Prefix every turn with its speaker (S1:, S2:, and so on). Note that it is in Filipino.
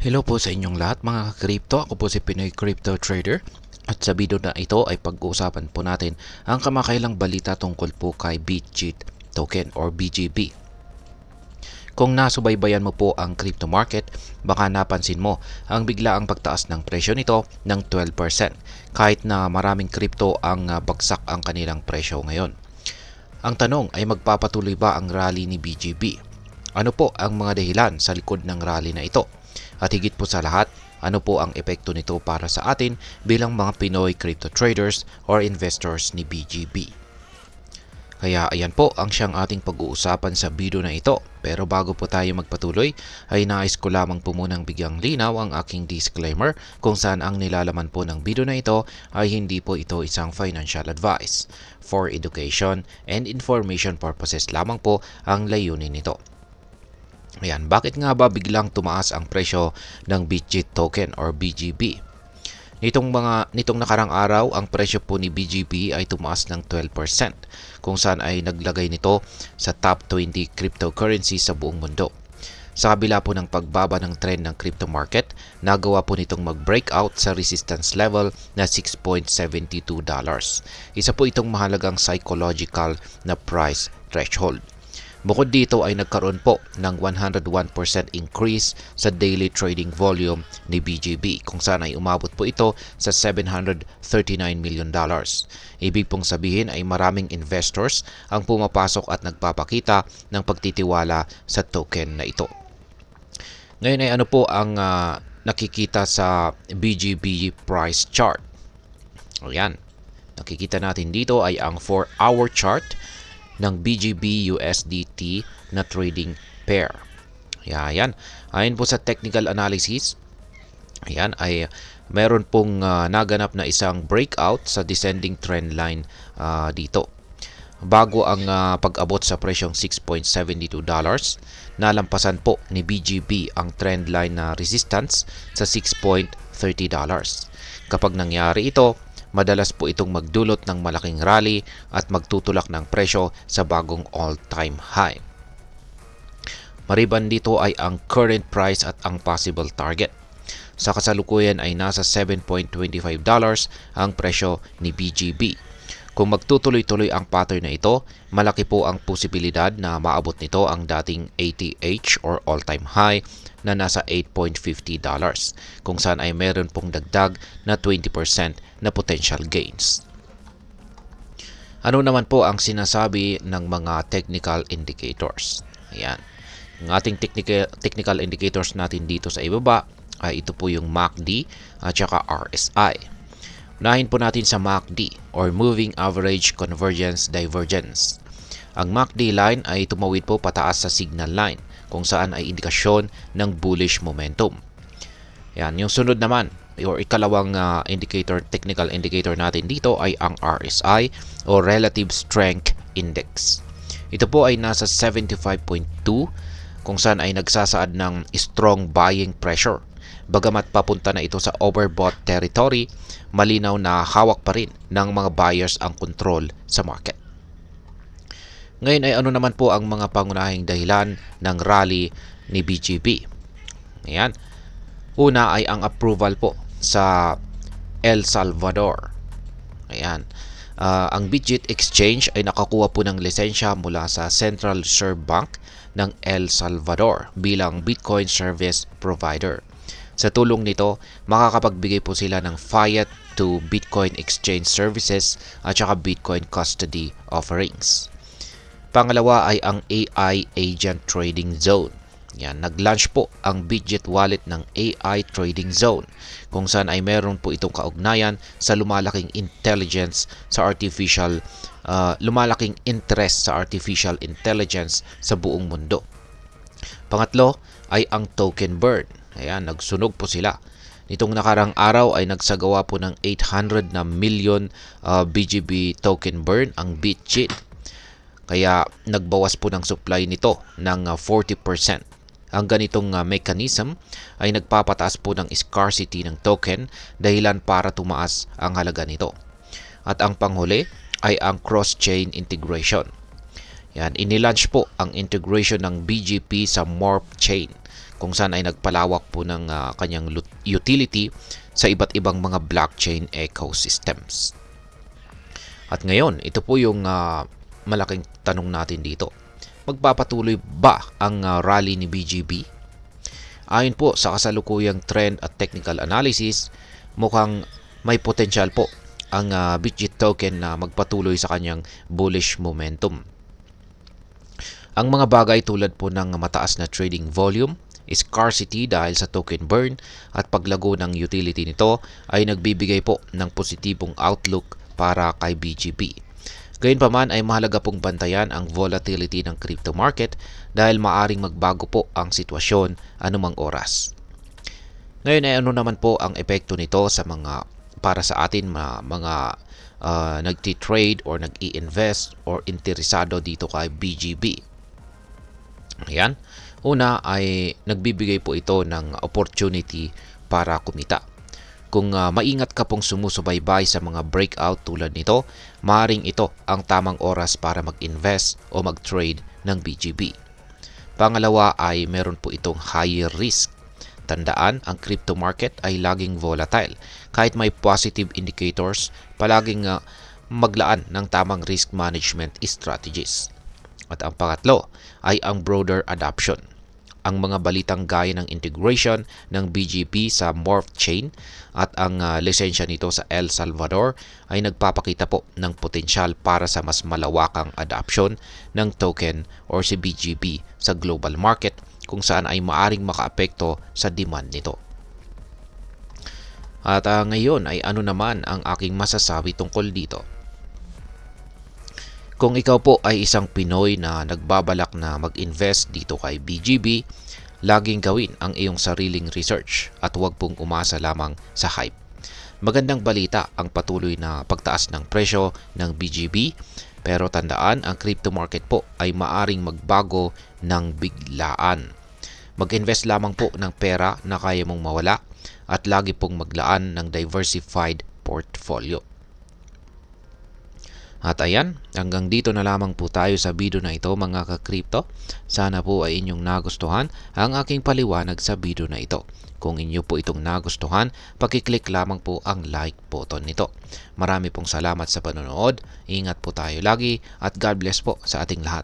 S1: Hello po sa inyong lahat mga ka-crypto. Ako po si Pinoy Crypto Trader. At sa video na ito ay pag-uusapan po natin ang kamakailang balita tungkol po kay Bitget token or BGB. Kung nasubaybayan mo po ang crypto market, baka napansin mo ang biglaang pagtaas ng presyo nito ng 12% kahit na maraming crypto ang bagsak ang kanilang presyo ngayon. Ang tanong ay magpapatuloy ba ang rally ni BGB? Ano po ang mga dahilan sa likod ng rally na ito? At higit po sa lahat, ano po ang epekto nito para sa atin bilang mga Pinoy crypto traders or investors ni BGB? Kaya ayan po ang siyang ating pag-uusapan sa video na ito. Pero bago po tayo magpatuloy, ay nais ko lamang po munang bigyang linaw ang aking disclaimer kung saan ang nilalaman po ng video na ito ay hindi po ito isang financial advice. For education and information purposes lamang po ang layunin nito. Ayan, bakit nga ba biglang tumaas ang presyo ng Bitget token or BGB? Nitong nakarang araw, ang presyo po ni BGB ay tumaas ng 12% kung saan ay naglagay nito sa top 20 cryptocurrency sa buong mundo. Sa kabila po ng pagbaba ng trend ng crypto market, nagawa po nitong mag-breakout sa resistance level na $6.72. Isa po itong mahalagang psychological na price threshold. Bukod dito ay nagkaroon po ng 101% increase sa daily trading volume ni BGB kung saan ay umabot po ito sa $739 million. Ibig pong sabihin ay maraming investors ang pumapasok at nagpapakita ng pagtitiwala sa token na ito. Ngayon ay ano po ang nakikita sa BGB price chart? Ayan, nakikita natin dito ay ang 4-hour chart ng BGB USDT na trading pair. Ayan. Ayon po sa technical analysis, ayan ay meron pong naganap na isang breakout sa descending trend line dito. Bago ang pag-abot sa presyong $6.72, nalampasan po ni BGB ang trend line na resistance sa $6.30. Kapag nangyari ito, madalas po itong magdulot ng malaking rally at magtutulak ng presyo sa bagong all-time high. Maliban dito ay ang current price at ang possible target. Sa kasalukuyan ay nasa $7.25 ang presyo ni BGB. Kung magtutuloy-tuloy ang pattern na ito, malaki po ang posibilidad na maabot nito ang dating ATH or all-time high na nasa $8.50 kung saan ay meron pong dagdag na 20% na potential gains. Ano naman po ang sinasabi ng mga technical indicators? Ayan. Ang ating technical indicators natin dito sa ibaba ay ito po yung MACD at saka RSI. Unahin po natin sa MACD or Moving Average Convergence Divergence. Ang MACD line ay tumawid po pataas sa signal line kung saan ay indikasyon ng bullish momentum. Yan, yung sunod naman or ikalawang technical indicator natin dito ay ang RSI o Relative Strength Index. Ito po ay nasa 75.2 kung saan ay nagsasaad ng strong buying pressure. Bagamat papunta na ito sa overbought territory, malinaw na hawak pa rin ng mga buyers ang control sa market. Ngayon ay ano naman po ang mga pangunahing dahilan ng rally ni BGB? Ayan. Una ay ang approval po sa El Salvador. Ayan. Ang Bitget Exchange ay nakakuha po ng lisensya mula sa Central Reserve Bank ng El Salvador bilang Bitcoin Service Provider. Sa tulong nito, makakapagbigay po sila ng fiat to Bitcoin exchange services at saka Bitcoin custody offerings. Pangalawa ay ang AI Agent Trading Zone. Yan, nag-launch po ang Bitget Wallet ng AI Trading Zone kung saan ay meron po itong kaugnayan sa lumalaking interest sa artificial intelligence sa buong mundo. Pangatlo ay ang token burn. Ayan, nagsunog po sila. Nitong nakarang araw ay nagsagawa po ng 800 na million BGB token burn ang Bitget. Kaya nagbawas po ng supply nito ng 40%. Ang ganitong mechanism ay nagpapataas po ng scarcity ng token dahilan para tumaas ang halaga nito. At ang panghuli ay ang cross-chain integration. Yan, inilaunch po ang integration ng BGP sa Morph chain kung saan ay nagpalawak po ng kanyang utility sa iba't ibang mga blockchain ecosystems. At ngayon, ito po yung malaking tanong natin dito. Magpapatuloy ba ang rally ni BGB? Ayon po sa kasalukuyang trend at technical analysis, mukhang may potensyal po ang BitJet token na magpatuloy sa kanyang bullish momentum. Ang mga bagay tulad po ng mataas na trading volume, scarcity dahil sa token burn at paglago ng utility nito ay nagbibigay po ng positibong outlook para kay BGB. Gayunpaman ay mahalaga pong bantayan ang volatility ng crypto market dahil maaring magbago po ang sitwasyon anumang oras. Ngayon ay ano naman po ang epekto nito sa mga para sa atin mga nagti-trade or nag-i-invest or interesado dito kay BGB. Ayan. Una ay nagbibigay po ito ng opportunity para kumita. Kung maingat ka pong sumusubaybay sa mga breakout tulad nito, maaaring ito ang tamang oras para mag-invest o mag-trade ng BGB. Pangalawa ay meron po itong higher risk. Tandaan, ang crypto market ay laging volatile. Kahit may positive indicators, palaging maglaan ng tamang risk management strategies. At ang pangatlo ay ang broader adoption. Ang mga balitang gaya ng integration ng BGB sa Morph Chain at ang lisensya nito sa El Salvador ay nagpapakita po ng potensyal para sa mas malawakang adoption ng token or si BGB sa global market kung saan ay maaring makaapekto sa demand nito. At ngayon ay ano naman ang aking masasabi tungkol dito? Kung ikaw po ay isang Pinoy na nagbabalak na mag-invest dito kay BGB, laging gawin ang iyong sariling research at huwag pong umasa lamang sa hype. Magandang balita ang patuloy na pagtaas ng presyo ng BGB, pero tandaan ang crypto market po ay maaring magbago ng biglaan. Mag-invest lamang po ng pera na kaya mong mawala at lagi pong maglaan ng diversified portfolio. At ayan, hanggang dito na lamang po tayo sa video na ito mga ka-crypto. Sana po ay inyong nagustuhan ang aking paliwanag sa video na ito. Kung inyo po itong nagustuhan, pakiclick lamang po ang like button nito. Marami pong salamat sa panonood, ingat po tayo lagi at God bless po sa ating lahat.